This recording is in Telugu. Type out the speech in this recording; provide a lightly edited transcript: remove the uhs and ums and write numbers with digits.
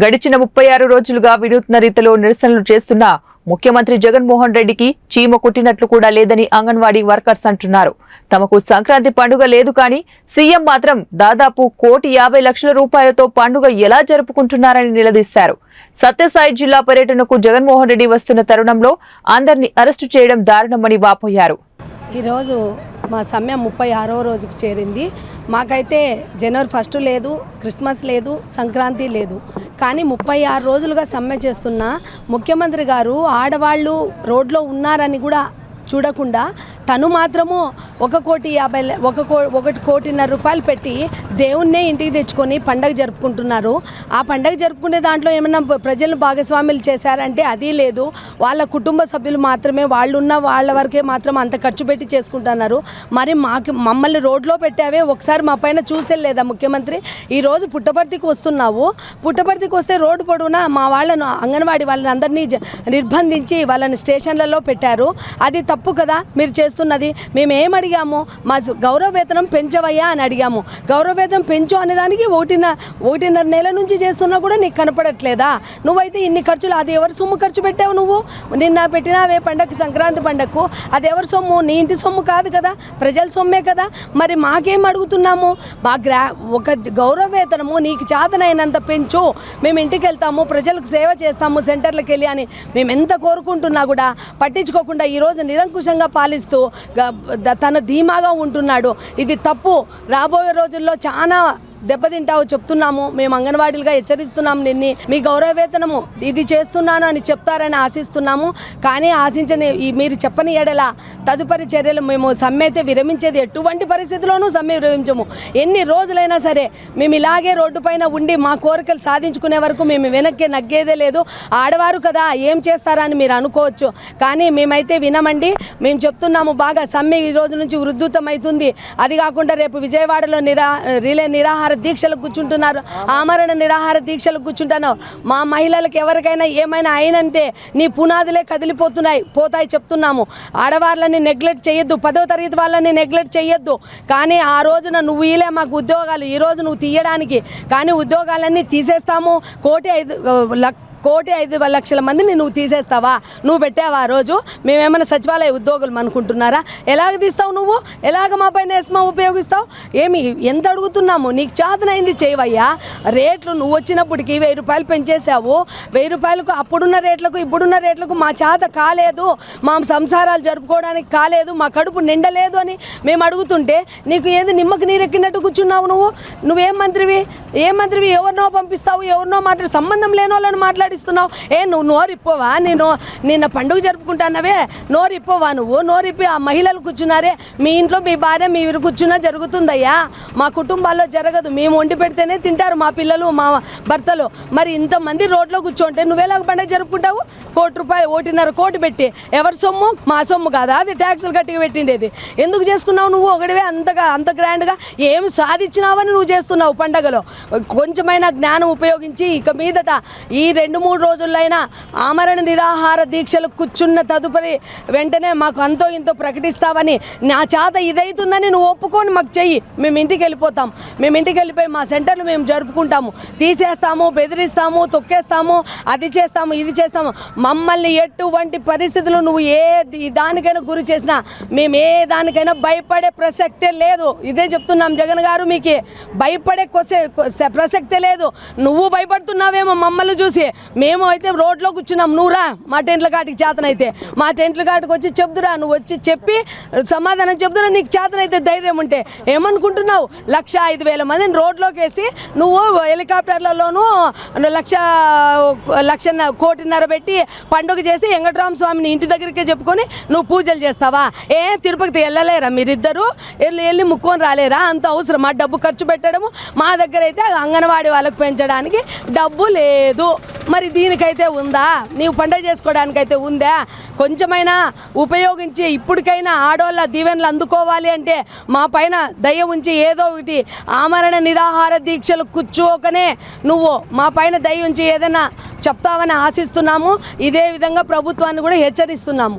గడిచిన 36 రోజులుగా వినూత్న రీతిలో నిరసనలు చేస్తున్న ముఖ్యమంత్రి జగన్మోహన్ రెడ్డికి చీమ కుట్టినట్లు కూడా లేదని అంగన్వాడీ వర్కర్స్ అంటున్నారు. తమకు సంక్రాంతి పండుగ లేదు కానీ సీఎం మాత్రం దాదాపు 1,50,00,000 రూపాయలతో పండుగ ఎలా జరుపుకుంటున్నారని నిలదీశారు. సత్యసాయి జిల్లా పర్యటనకు జగన్మోహన్ రెడ్డి వస్తున్న తరుణంలో అందరినీ అరెస్టు చేయడం దారుణమని వాపోయారు. ఈరోజు మా సమ్మె 36వ రోజుకు చేరింది. మాకైతే జనవరి 1 లేదు, క్రిస్మస్ లేదు, సంక్రాంతి లేదు. కానీ 36 రోజులుగా సమ్మె చేస్తున్న ముఖ్యమంత్రి గారు ఆడవాళ్ళు రోడ్లో ఉన్నారని కూడా చూడకుండా తను మాత్రము 1,50,00,000 1,50,00,000 రూపాయలు పెట్టి దేవుణ్ణే ఇంటికి తెచ్చుకొని పండగ జరుపుకుంటున్నారు. ఆ పండగ జరుపుకునే దాంట్లో ఏమన్నా ప్రజలను భాగస్వాములు చేశారంటే అది లేదు. వాళ్ళ కుటుంబ సభ్యులు మాత్రమే వాళ్ళ వరకే మాత్రం అంత ఖర్చు పెట్టి చేసుకుంటున్నారు. మరి మమ్మల్ని రోడ్లో పెట్టావే, ఒకసారి మా పైన చూసేలేదా ముఖ్యమంత్రి? ఈరోజు పుట్టపర్తికి వస్తున్నావు, పుట్టపర్తికి వస్తే రోడ్డు పొడవునా మా వాళ్ళను అంగన్వాడీ వాళ్ళని అందరినీ నిర్బంధించి వాళ్ళని స్టేషన్లలో పెట్టారు. అది తప్పు కదా మీరు చేస్తున్నది. మేము ఏం అడిగాము? మా గౌరవ వేతనం పెంచవయ్యా అని అడిగాము. గౌరవ వేతనం పెంచు అనేదానికి 1.5 నెల నుంచి చేస్తున్నా కూడా నీకు కనపడట్లేదా? నువ్వైతే ఇన్ని ఖర్చులు, అది ఎవరి సొమ్ము ఖర్చు పెట్టావు? నువ్వు నిన్న పెట్టినావే పండగకి, సంక్రాంతి పండగకు, అది ఎవరి సొమ్ము? నీ ఇంటి సొమ్ము కాదు కదా, ప్రజల సొమ్మే కదా. మరి మాకేం అడుగుతున్నాము? ఒక గౌరవ వేతనము నీకు చేతనైనంత పెంచు, మేము ఇంటికి వెళ్తాము, ప్రజలకు సేవ చేస్తాము సెంటర్లకు వెళ్ళి అని మేము ఎంత కోరుకుంటున్నా కూడా పట్టించుకోకుండా ఈరోజు నిరంకుశంగా పాలిస్తూ తను ధీమాగా ఉంటున్నాడు. ఇది తప్పు. రాబోయే రోజుల్లో చాలా దెబ్బతింటావు చెప్తున్నాము. మేము అంగన్వాడీలుగా హెచ్చరిస్తున్నాము. నిన్ని మీ గౌరవ వేతనము ఇది చేస్తున్నాను అని చెప్తారని ఆశిస్తున్నాము. కానీ ఆశించని మీరు చెప్పని ఎడల తదుపరి చర్యలు మేము సమ్మె అయితే విరమించేది ఎటువంటి పరిస్థితిలోనూ సమ్మె విరమించము. ఎన్ని రోజులైనా సరే మేము ఇలాగే రోడ్డు పైన ఉండి మా కోరికలు సాధించుకునే వరకు మేము వెనక్కి నగ్గేదే లేదు. ఆడవారు కదా ఏం చేస్తారని మీరు అనుకోవచ్చు, కానీ మేమైతే వినమండి. మేము చెప్తున్నాము బాగా సమ్మె ఈ రోజు నుంచి ఉధృతమవుతుంది. అది కాకుండా రేపు విజయవాడలో రిలే నిరాహార దీక్షలకు కూర్చుంటున్నారు, ఆమరణ నిరాహార దీక్షలకు కూర్చుంటాను. మా మహిళలకు ఎవరికైనా ఏమైనా అయినంటే నీ పునాదులే పోతాయి చెప్తున్నాము. ఆడవాళ్ళని నెగ్లెక్ట్ చేయొద్దు, 10వ తరగతి వాళ్ళని నెగ్లెక్ట్ చేయొద్దు. కానీ ఆ రోజున నువ్వు ఇలే మాకు ఉద్యోగాలు ఈరోజు నువ్వు తీయడానికి, కానీ ఉద్యోగాలన్నీ తీసేస్తాము. 1,05,00,000 మందిని నువ్వు తీసేస్తావా? నువ్వు పెట్టావా? ఆ రోజు మేమేమైనా సచివాలయ ఉద్యోగులు అనుకుంటున్నారా? ఎలాగ తీస్తావు నువ్వు? ఎలాగ మా పైన ఎస్మా ఉపయోగిస్తావు? ఏమి ఎంత అడుగుతున్నాము? నీకు చేతనైంది చేయవయ్యా. రేట్లు నువ్వు వచ్చినప్పటికి 1,000 రూపాయలు పెంచేసావు. 1,000 రూపాయలకు అప్పుడున్న రేట్లకు ఇప్పుడున్న రేట్లకు మా చేత కాలేదు, మా సంసారాలు జరుపుకోవడానికి కాలేదు, మా కడుపు నిండలేదు అని మేము అడుగుతుంటే నీకు ఏది నిమ్మకి నీరెక్కినట్టు కూర్చున్నావు. నువ్వేం మంత్రివి? ఎవరినో పంపిస్తావు, ఎవరినో సంబంధం లేని వాళ్ళని మాట్లాడిస్తున్నావు. నువ్వు నోరిప్పోవా? నిన్న పండుగ జరుపుకుంటున్నావే, నోరిప్పోవా? నువ్వు నోరిప్పి ఆ మహిళలు కూర్చున్నారే, మీ ఇంట్లో మీ భార్య మీరు కూర్చున్నా జరుగుతుందయ్యా. మా కుటుంబాల్లో జరగదు. మేము వండి పెడితేనే తింటారు మా పిల్లలు, మా భర్తలు. మరి ఇంతమంది రోడ్లో కూర్చోంటే నువ్వేలాగ పండుగ జరుపుకుంటావు? 1,00,00,000 రూపాయలు, 1,50,00,000 పెట్టి ఎవరి సొమ్ము? మా సొమ్ము కాదా? అది ట్యాక్సులు కట్టి పెట్టిండేది. ఎందుకు చేసుకున్నావు నువ్వు? ఒకటివే అంత గ్రాండ్గా ఏం సాధించినావని నువ్వు చేస్తున్నావు పండగలో? కొంచెమైనా జ్ఞానం ఉపయోగించి ఇక మీదట ఈ 2-3 రోజులైనా ఆమరణ నిరాహార దీక్షలు కూర్చున్న తదుపరి వెంటనే మాకు అంతో ఇంతో ప్రకటిస్తావని, నా చేత ఇదవుతుందని నువ్వు ఒప్పుకొని మాకు చెయ్యి. మేము ఇంటికి వెళ్ళిపోతాం. మేము ఇంటికి వెళ్ళిపోయి మా సెంటర్లు మేము జరుపుకుంటాము. తీసేస్తాము, బెదిరిస్తాము, తొక్కేస్తాము, అది చేస్తాము, ఇది చేస్తాము. మమ్మల్ని ఎటువంటి పరిస్థితులు నువ్వు దానికైనా గురి చేసినా మేము దానికైనా భయపడే ప్రసక్తే లేదు. ఇదే చెప్తున్నాం జగన్ గారు, మీకు భయపడే ప్రసక్తే లేదు. నువ్వు భయపడుతున్నావేమో మమ్మల్ని చూసి. మేము అయితే రోడ్లో కూర్చున్నాం. నువ్వురా మా టెంట్ల కాటికి చేతనైతే మా టెంట్ల కాటికి వచ్చి చెప్దురా. నువ్వు వచ్చి చెప్పి సమాధానం చెప్దురా నీకు చేతనైతే ధైర్యం ఉంటే. ఏమనుకుంటున్నావు? 1,05,000 మందిని రోడ్లోకి వేసి నువ్వు హెలికాప్టర్లలోనూ 1,00,000 పెట్టి పండుగ చేసి వెంకటరామ స్వామిని ఇంటి దగ్గరికే చెప్పుకొని నువ్వు పూజలు చేస్తావా? తిరుపతి వెళ్ళలేరా మీరిద్దరూ? వెళ్ళి ముక్కొని రాలేరా? అంత అవసరమా డబ్బు ఖర్చు పెట్టడము? మా దగ్గర అయితే అంగన్వాడీ వాళ్ళకు పెంచడానికి డబ్బు లేదు. మరి దీనికైతే ఉందా? నీవు పండుగ చేసుకోవడానికైతే ఉందా? కొంచెమైనా ఉపయోగించి ఇప్పటికైనా ఆడవాళ్ళ దీవెనలు అందుకోవాలి అంటే మా పైన దయ ఉంచి ఏదో ఒకటి ఆమరణ నిరాహార దీక్షలు కూర్చోకనే నువ్వు మా పైన దయ ఉంచి ఏదైనా చెప్తావని ఆశిస్తున్నాము. ఇదే విధంగా ప్రభుత్వాన్ని కూడా హెచ్చరిస్తున్నాము.